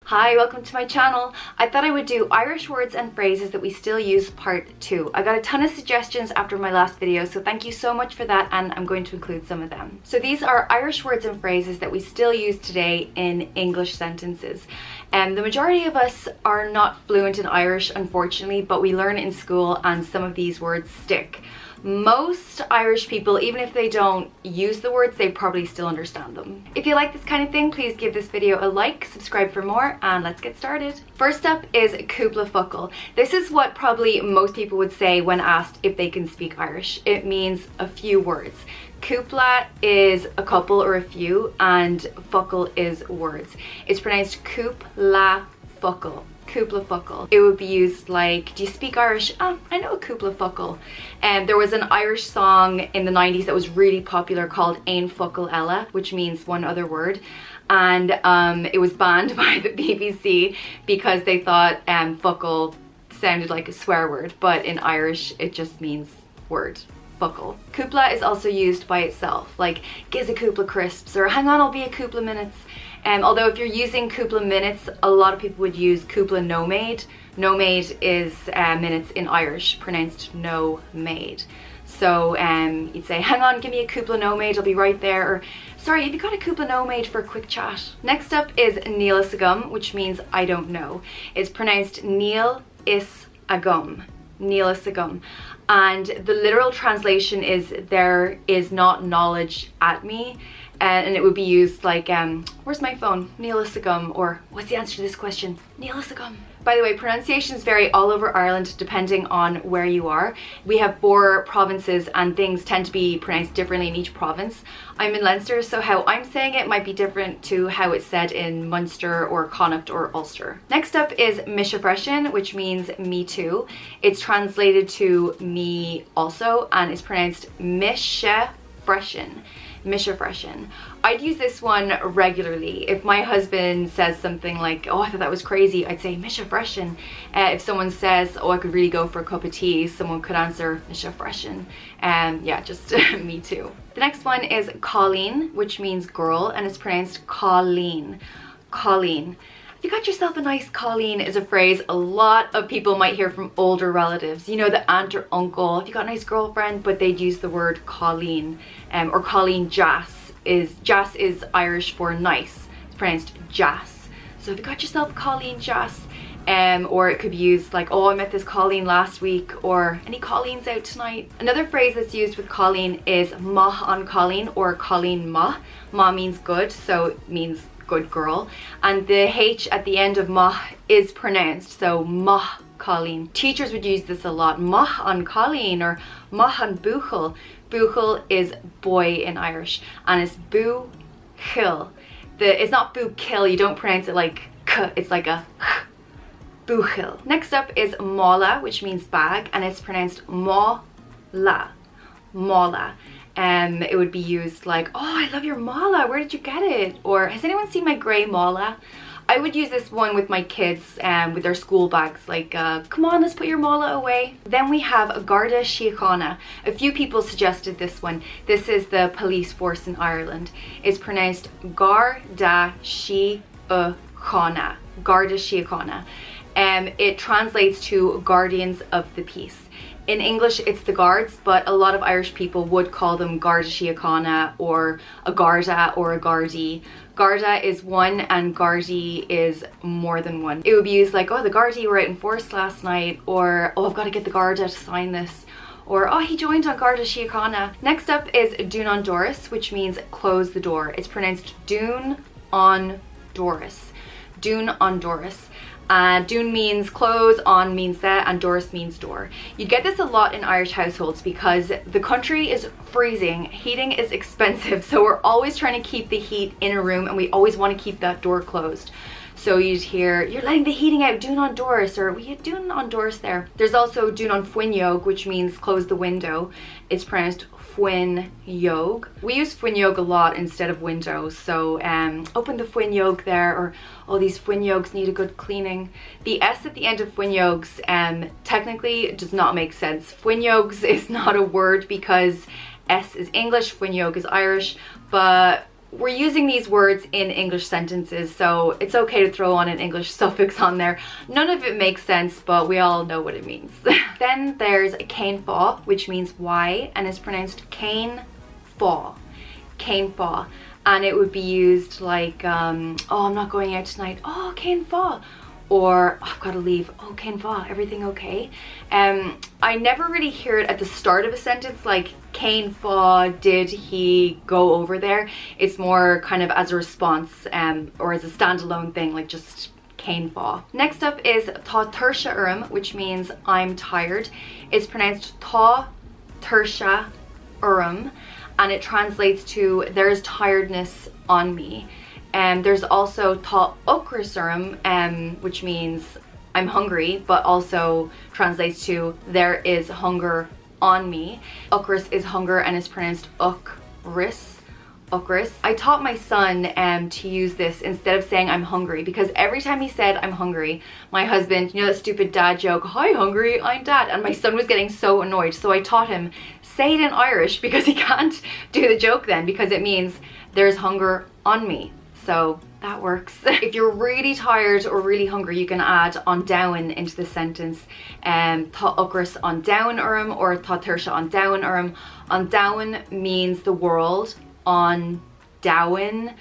Hi, welcome to my channel. I thought I would do Irish words and phrases that we still use part 2. I got a ton of suggestions after my last video, so thank you so much for that, and I'm going to include some of them. So these are Irish words and phrases that we still use today in English sentences. And the majority of us are not fluent in Irish, unfortunately, but we learn in school and some of these words stick. Most Irish people, even if they don't use the words, they probably still understand them. If you like this kind of thing, please give this video a like, subscribe for more, and let's get started. First up is cúpla focal. This is what probably most people would say when asked if they can speak Irish. It means a few words. Cúpla is a couple or a few, and focal is words. It's pronounced cúpla focal. Cúpla focal. It would be used like, do you speak Irish? I know a cúpla focal. And there was an Irish song in the 90s that was really popular called Ein Focal Ella, which means one other word. And it was banned by the BBC because they thought focal sounded like a swear word, but in Irish it just means word. Focal. Cúpla is also used by itself, like giz a cúpla crisps or hang on, I'll be a cúpla minutes. Although if you're using cúpla minutes, a lot of people would use cúpla no maid. No maid is minutes in Irish, pronounced no maid. So you'd say, hang on, give me a cúpla no maid, I'll be right there. Or, sorry, have you got a cúpla no maid for a quick chat? Next up is níl-iss agam, which means I don't know. It's pronounced níl-iss agam. Níl-iss agam. And the literal translation is there is not knowledge at me. And it would be used like, where's my phone? Níl-iss agam, or what's the answer to this question? Níl-iss agam. By the way, pronunciations vary all over Ireland depending on where you are. We have 4 provinces and things tend to be pronounced differently in each province. I'm in Leinster, so how I'm saying it might be different to how it's said in Munster or Connacht or Ulster. Next up is misha freshen, which means me too. It's translated to me also, and it's pronounced misha freshen. Misha freshen. I'd use this one regularly. If my husband says something like, oh, I thought that was crazy, I'd say misha freshen. If someone says, oh, I could really go for a cup of tea, someone could answer misha freshen. Yeah, just me too. The next one is Colleen, which means girl, and it's pronounced Colleen. Colleen. You got yourself a nice Colleen is a phrase a lot of people might hear from older relatives. You know, the aunt or uncle, if you got a nice girlfriend, but they'd use the word Colleen. Or Colleen Jas is Irish for nice. It's pronounced Jas. So if you got yourself Colleen Jas, or it could be used like, oh, I met this Colleen last week, or any Colleens out tonight. Another phrase that's used with Colleen is maith an Colleen, or Colleen ma. Ma means good, so it means good girl, and the H at the end of maith is pronounced, so maith Colleen. Teachers would use this a lot, maith an Colleen or maith an bhfuil. Bhfuil is boy in Irish, and it's bhfuil. It's not bhfuil, you don't pronounce it like k, it's like a h. Bhfuil. Next up is mála, which means bag, and it's pronounced mála. Mála. It would be used like, oh, I love your mala, where did you get it? Or has anyone seen my grey mala? I would use this one with my kids with their school bags, like, come on, let's put your mala away. Then we have Garda Síochána. A few people suggested this one. This is the police force in Ireland. It's pronounced Garda Síochána. Garda Síochána. It translates to guardians of the peace. In English, it's the guards, but a lot of Irish people would call them Garda Síochána or a Garda or a Gardaí. Garda is one and Gardaí is more than one. It would be used like, oh, the Gardaí were out in force last night, or oh, I've got to get the Garda to sign this, or oh, he joined on Garda Síochána. Next up is doon dor-iss, which means close the door. It's pronounced doon dor-iss. Doon dor-iss. Doon means close, on means that, and dor-iss means door. You get this a lot in Irish households because the country is freezing, heating is expensive, so we're always trying to keep the heat in a room and we always want to keep that door closed. So you'd hear, you're letting the heating out, doon dor-iss, or we had doon dor-iss there. There's also doon fuinneog, which means close the window. It's pronounced fuinneog. We use fuinneog a lot instead of window, so open the fuinneog there, or oh, these fuinneogs need a good cleaning. The S at the end of fuinneogs technically does not make sense. Fuinneogs is not a word because S is English, fuinneog is Irish, but we're using these words in English sentences, so it's okay to throw on an English suffix on there. None of it makes sense, but we all know what it means. Then there's céin fá, which means why, and is pronounced céin fá. Céin fá. And it would be used like, oh, I'm not going out tonight. Oh, céin fá. Or, oh, I've got to leave. Oh, céin fá, everything okay? I never really hear it at the start of a sentence, like, céin fá, did he go over there? It's more kind of as a response, or as a standalone thing, like just céin fá. Next up is tá tuirse orm, which means I'm tired. It's pronounced tá tuirse orm, and it translates to there's tiredness on me. There's also tá ocras orm, which means I'm hungry, but also translates to there is hunger on me. Ocras is hunger and is pronounced ukris. Ukris. I taught my son to use this instead of saying I'm hungry, because every time he said I'm hungry, my husband, you know that stupid dad joke, hi hungry, I'm dad, and my son was getting so annoyed, so I taught him, say it in Irish, because he can't do the joke then, because it means there's hunger on me. So that works. If you're really tired or really hungry, you can add an domhan into the sentence. Tá ocras an domhan orm, or tá tuirse an domhan orm. An domhan means the world. An domhan.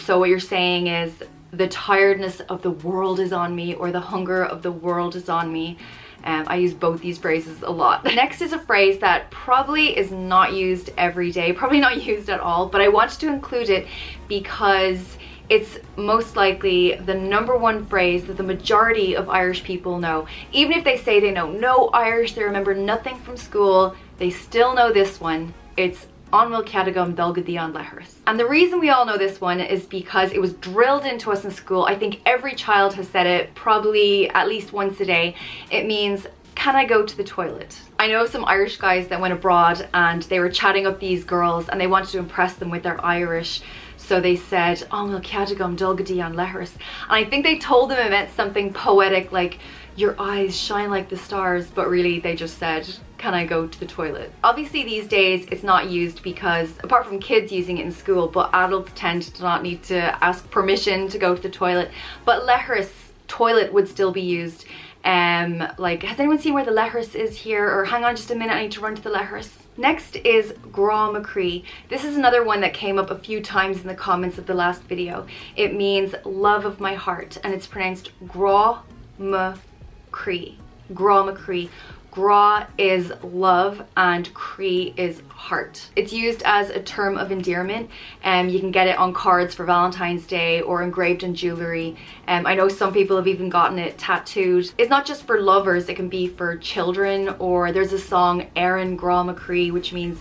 So what you're saying is the tiredness of the world is on me, or the hunger of the world is on me. I use both these phrases a lot. Next is a phrase that probably is not used every day, probably not used at all, but I wanted to include it because it's most likely the #1 phrase that the majority of Irish people know. Even if they say they know no Irish, they remember nothing from school, they still know this one. It's an bhfuil cead agam an leithreas. And the reason we all know this one is because it was drilled into us in school. I think every child has said it probably at least once a day. It means, can I go to the toilet? I know some Irish guys that went abroad and they were chatting up these girls and they wanted to impress them with their Irish. So they said, an bhfuil cead agam an leithreas. And I think they told them it meant something poetic like, your eyes shine like the stars, but really they just said, can I go to the toilet? Obviously these days it's not used because, apart from kids using it in school, but adults tend to not need to ask permission to go to the toilet. But leithreas, toilet, would still be used. Like, has anyone seen where the leithreas is here? Or hang on just a minute, I need to run to the leithreas. Next is grá macrí. This is another one that came up a few times in the comments of the last video. It means love of my heart, and it's pronounced grá macrí. Grá macrí. Grá is love and crí is heart. It's used as a term of endearment, and you can get it on cards for Valentine's Day or engraved in jewelry. I know some people have even gotten it tattooed. It's not just for lovers, it can be for children, or there's a song, Éireann grá macrí, which means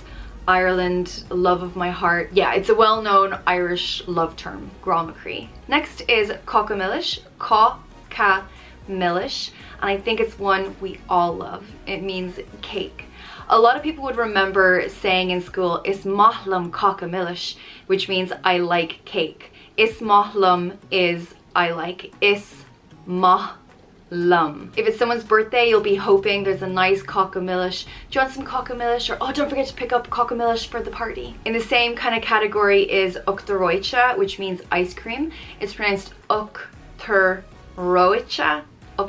Ireland, love of my heart. Yeah, it's a well-known Irish love term, grá macrí. Next is cockamillish. Cockamillish. And I think it's one we all love. It means cake. A lot of people would remember saying in school, is maithlim cockamillish, which means I like cake. Is maithlim is I like. Is maithlim. If it's someone's birthday, you'll be hoping there's a nice cockamillish. Do you want some cockamillish? Or, oh, don't forget to pick up cockamillish for the party. In the same kind of category is dor-iss, which means ice cream. It's pronounced dor-iss.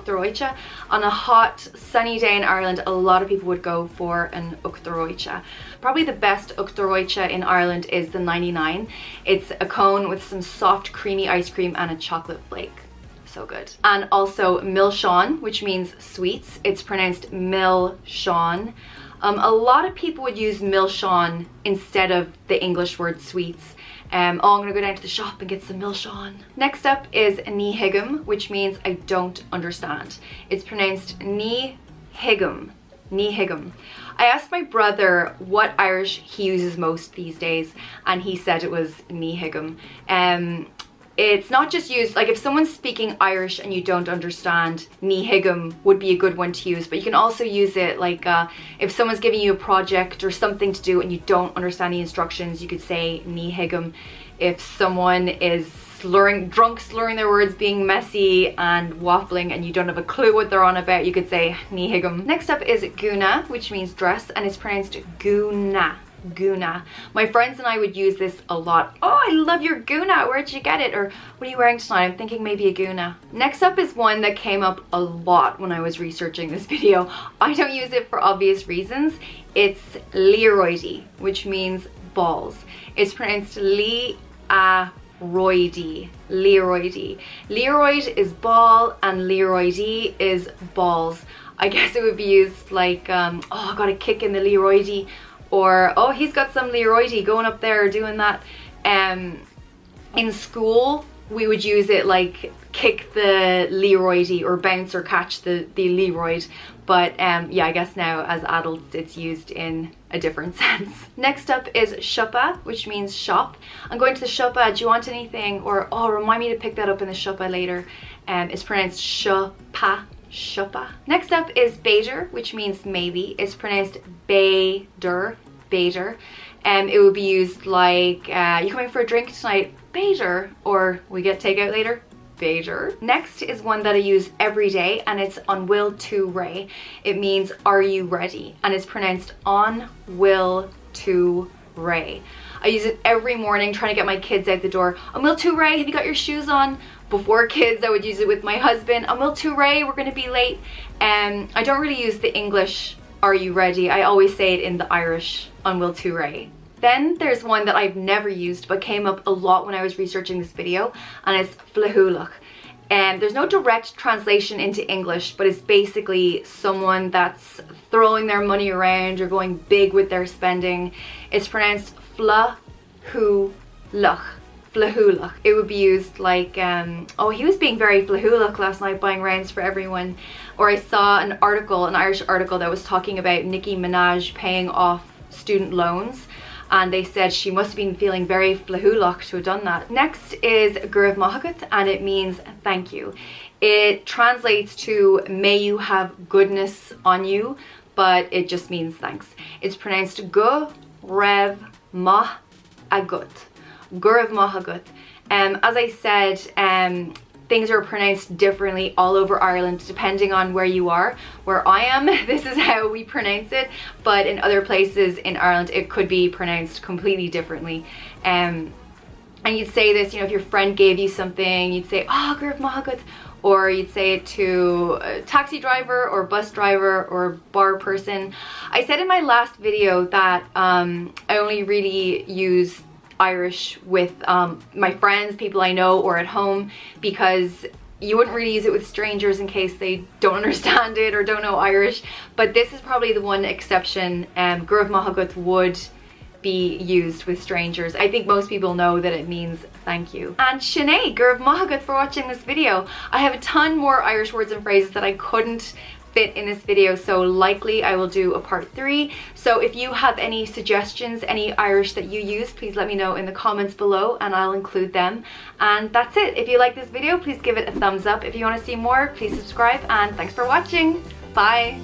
dor-iss. On a hot, sunny day in Ireland, a lot of people would go for an dor-iss. Probably the best dor-iss in Ireland is the 99. It's a cone with some soft, creamy ice cream and a chocolate flake. So good. And also milseán, which means sweets. It's pronounced milseán. A lot of people would use milseán instead of the English word sweets. Oh, I'm gonna go down to the shop and get some milseán. Next up is ní higam, which means I don't understand. It's pronounced ní higam. Ní higam. I asked my brother what Irish he uses most these days, and he said it was ní higam. It's not just used, like if someone's speaking Irish and you don't understand, ní higam would be a good one to use, but you can also use it like if someone's giving you a project or something to do and you don't understand the instructions, you could say ní higam. If someone is drunk slurring their words, being messy and waffling and you don't have a clue what they're on about, you could say ní higam. Next up is gúna, which means dress, and it's pronounced gúna. guna. My friends and I would use this a lot. Oh, I love your guna. Where'd you get it? Or what are you wearing tonight? I'm thinking maybe a guna. Next up is one that came up a lot when I was researching this video. I don't use it for obvious reasons. It's leithreas, which means balls. It's pronounced leithreas. Leithreas. Leithreas is ball and leithreas is balls. I guess it would be used like, oh, I got a kick in the leithreas, or oh, he's got some leithreas going up there doing that. In school, we would use it like kick the leithreas or bounce or catch the leithreas. But yeah, I guess now as adults it's used in a different sense. Next up is shoppa, which means shop. I'm going to the shoppa, do you want anything? Or oh, remind me to pick that up in the shoppa later. It's pronounced shoppa. Shoppa. Next up is beidir, which means maybe. It's pronounced beidir. Beidir. It would be used like, you coming for a drink tonight? Beidir. Or we get takeout later? Beidir. Next is one that I use every day, and it's on will to ray. It means are you ready? And it's pronounced on will to ray. I use it every morning trying to get my kids out the door. On will to ray, have you got your shoes on? Before kids, I would use it with my husband. On will to ray, we're going to be late. I don't really use the English are you ready? I always say it in the Irish on will to ray. Then there's one that I've never used but came up a lot when I was researching this video, and it's fleithulach. There's no direct translation into English, but it's basically someone that's throwing their money around or going big with their spending. It's pronounced fleithulach. Fleithulach. It would be used like, oh, he was being very fleithulach last night buying rounds for everyone. Or I saw an article, an Irish article that was talking about Nicki Minaj paying off student loans, and they said she must have been feeling very fleithulach to have done that. Next is raibh, and it means thank you. It translates to may you have goodness on you, but it just means thanks. It's pronounced raibh agat. Agat. As I said, things are pronounced differently all over Ireland depending on where you are. Where I am, this is how we pronounce it, but in other places in Ireland it could be pronounced completely differently. And you'd say this, you know, if your friend gave you something, you'd say, oh, raibh, or you'd say it to a taxi driver or bus driver or bar person. I said in my last video that I only really use Irish with my friends, people I know, or at home, because you wouldn't really use it with strangers in case they don't understand it or don't know Irish. But this is probably the one exception. Raibh would be used with strangers. I think most people know that it means thank you. And Sinead, raibh for watching this video. I have a ton more Irish words and phrases that I couldn't fit in this video, so likely I will do a part 3. So if you have any suggestions, any Irish that you use, please let me know in the comments below and I'll include them. And that's it. If you like this video, please give it a thumbs up. If you want to see more, please subscribe, and thanks for watching. Bye.